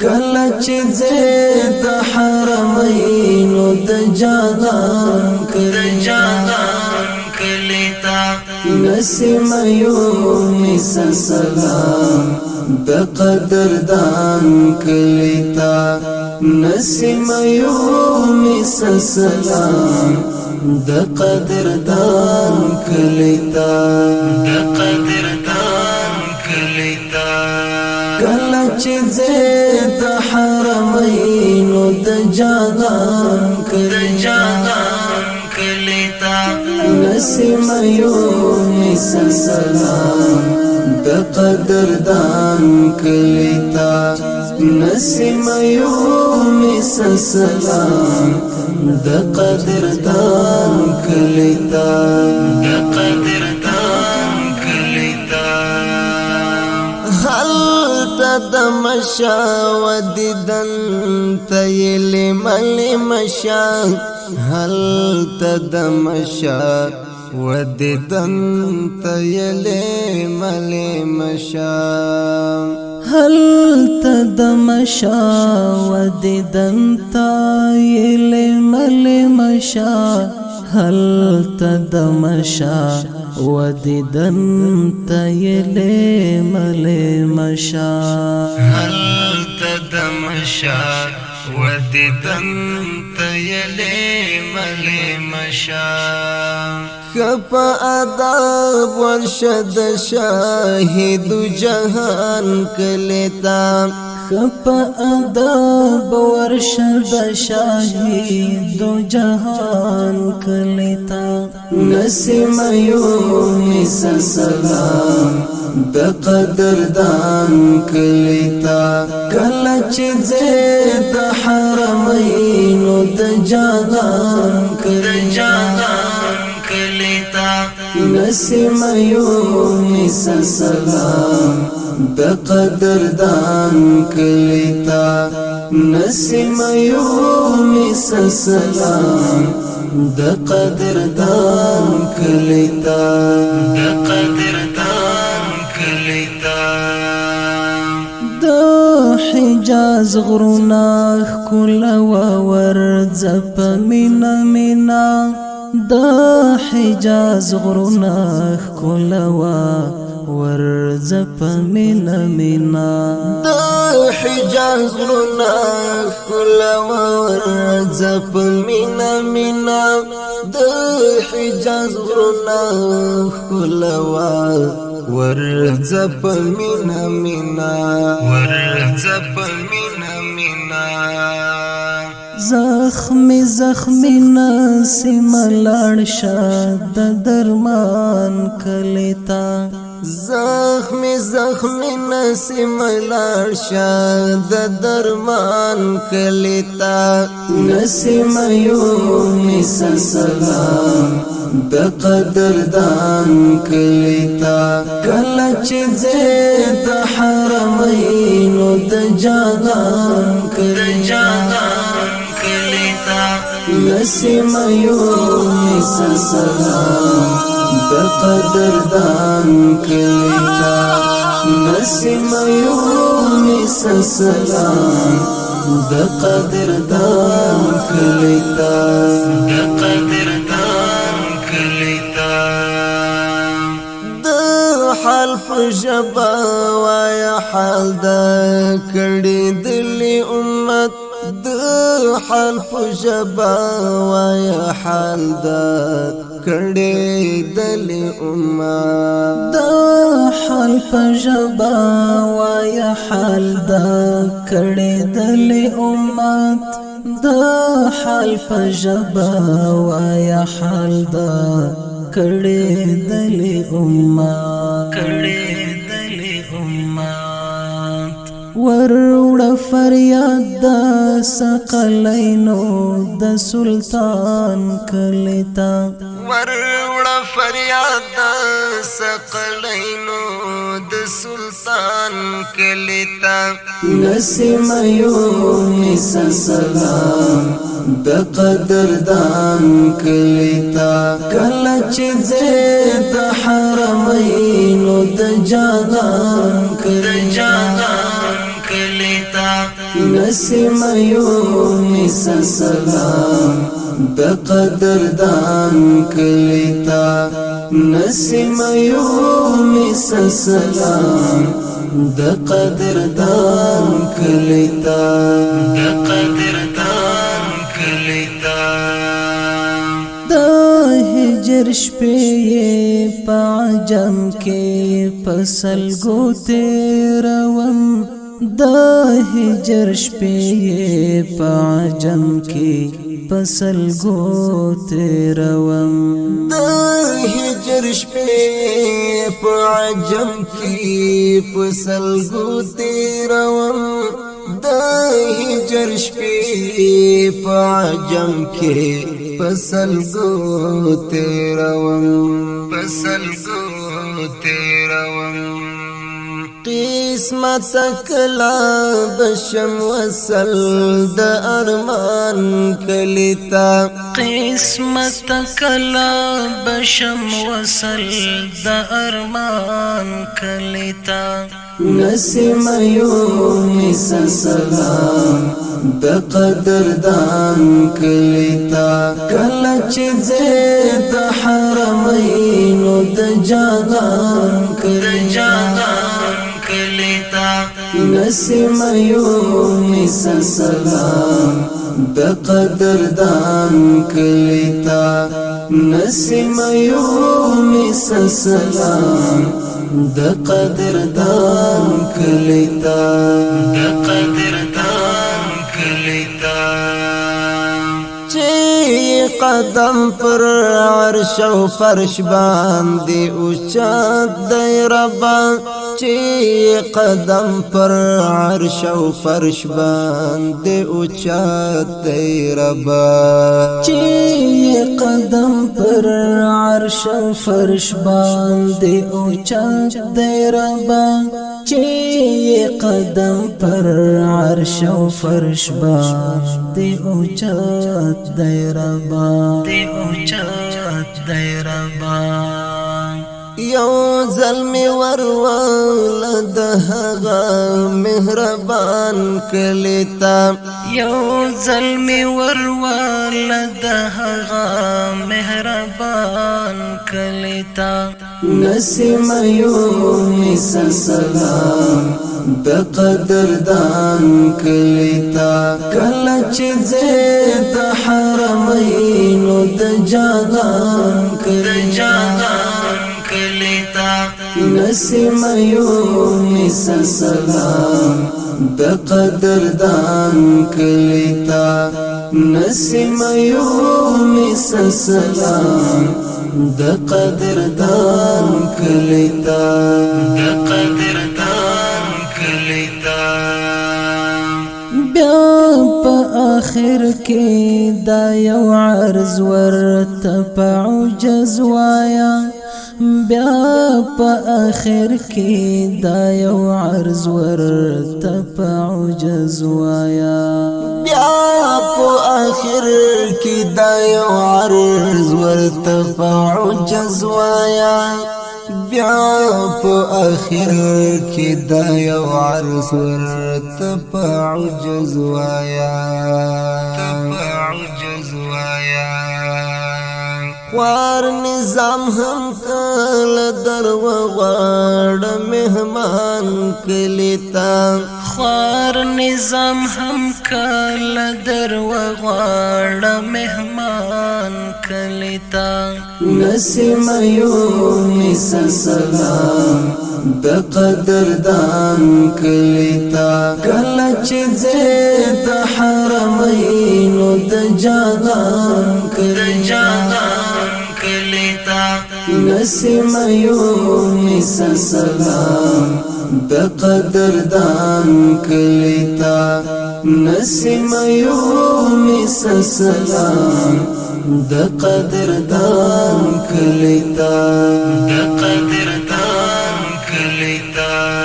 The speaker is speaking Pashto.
کله چې زید حرمینو د جانان کلیتا نسیم یومی سلام د قدردان کلیتا نسیم یومی سلام د قدردان کلیتا کله چې زید حرمینو د جانان کلیتا نسیم یومی سلام د قدردان کلیتا نسیم یومی سلام د قدردان کلیتا د مشا و دیدن تیل مل مشا هل د مشا و دیدن تیل مل مشا هل د مشا و دیدن تیل مل مشا هل د مشا ودیدن تیل مل مشا هل تدمشا ودیدن تیل مل مشا کپ ادب ورشد شاهد جهان کلیتا کپ ادب ورشد شاهد جهان کلیتا نسیم یومی سلام د قدردان کلیتا کله چې زید حرمینو د جانان کلیتا نسیم یومی سلام د قدردان کلیتا نسیم یومی سلام د قدردان کلیتا د حجاز غرونا کل ورځ په مینا د حجاز غرونا کل ورځ په مینا د حجاز غرونا کل ورځ په مینا د حجاز غرونا کل ورځ په مینا زخمی نسیم لاړ شه د درمان کلیتا زخمی نسیم لاړ شه د درمان کلیتا نسیم یومی سلام د قدردان کلیتا کله چې زید حرمینو د جانان کلیتا نسیم یومی سلام د قدردان کلیتا نسیم یومی سلام د قدردان کلیتا حال پجبا وایا حال دا کړي دلی امت د حال پجبا وایا حال دا کړي دلی امت د حال پجبا وایا حال دا کړي دلی امت د حال پجبا وایا حال دا کړي دلی امت وروړ فریاد د سقلینو د سلطان کلیتا وروړ فریاد د سقلینو د سلطان کلیتا نسیم یومی سلام د قدردان کلیتا کله چې زید حرمینو د جانان کلیتا نسیم یونس سلام د قدردان کلیتا نسیم یونس سلام د قدردان کلیتا د قدردان کلیتا د هجر شپې په عجم کې پسل گو تیروم د هجر شپې په عجم کې پسل گو تیروم د هجر شپې په عجم کې پسل گو تیروم د هجر شپې په عجم کې پسل گو تیروم پسل گو تیروم قسمت کلا بشم وصل د ارمان کلیتا قسمت کلا بشم وصل د ارمان کلیتا نسیم یونس سلام د قدردان کلیتا کله چې زه د حرمینو د جانان کلیتا نسیم یونس سلام د قدردان کلیتا نسیم یونس سلام د قدردان کلیتا د قدردان کلیتا چې قدم پر عرش او فرش باندې اوچت دی ربا چې قدم پر عرش او فرش باندې اوچت دی ربا چې قدم پر عرش او فرش باندې اوچت دی ربا چې قدم پر عرش او فرش باندې اوچت دی ربا دی ربا یو ظلم ورول د هغه مهربان کلیتا یو ظلم ورول د هغه مهربان کلیتا نسیم یونس سلام د قدردان کلیتا کله چې زه د حرمینو د جانان کلیتا نسیم یونس سلام د قدردان کلیتا نسیم یونس سلام د قدردان کلیتا د قدردان کلیتا بیا په آخر کې دا یو عرض ورته په عجز وایا بیا په آخر کې دا یو عرض ورته په عجز وایا بیا په آخر کې دا یو عرض ورته په عجز وایا بیا په آخر کې دا یو عرض ورته په عجز وایا خوار نظام هم کل در وغاڑ مهمان کلیتا خوار نظام هم کل در وغاڑ مهمان کلیتا نسیم یونس سلام د قدردان کلیتا کله چې زه د حرمینو د جانان کلیتا نسیم یونس سلام د قدردان کلیتا نسیم یونس سلام د قدردان کلیتا د قدردان کلیتا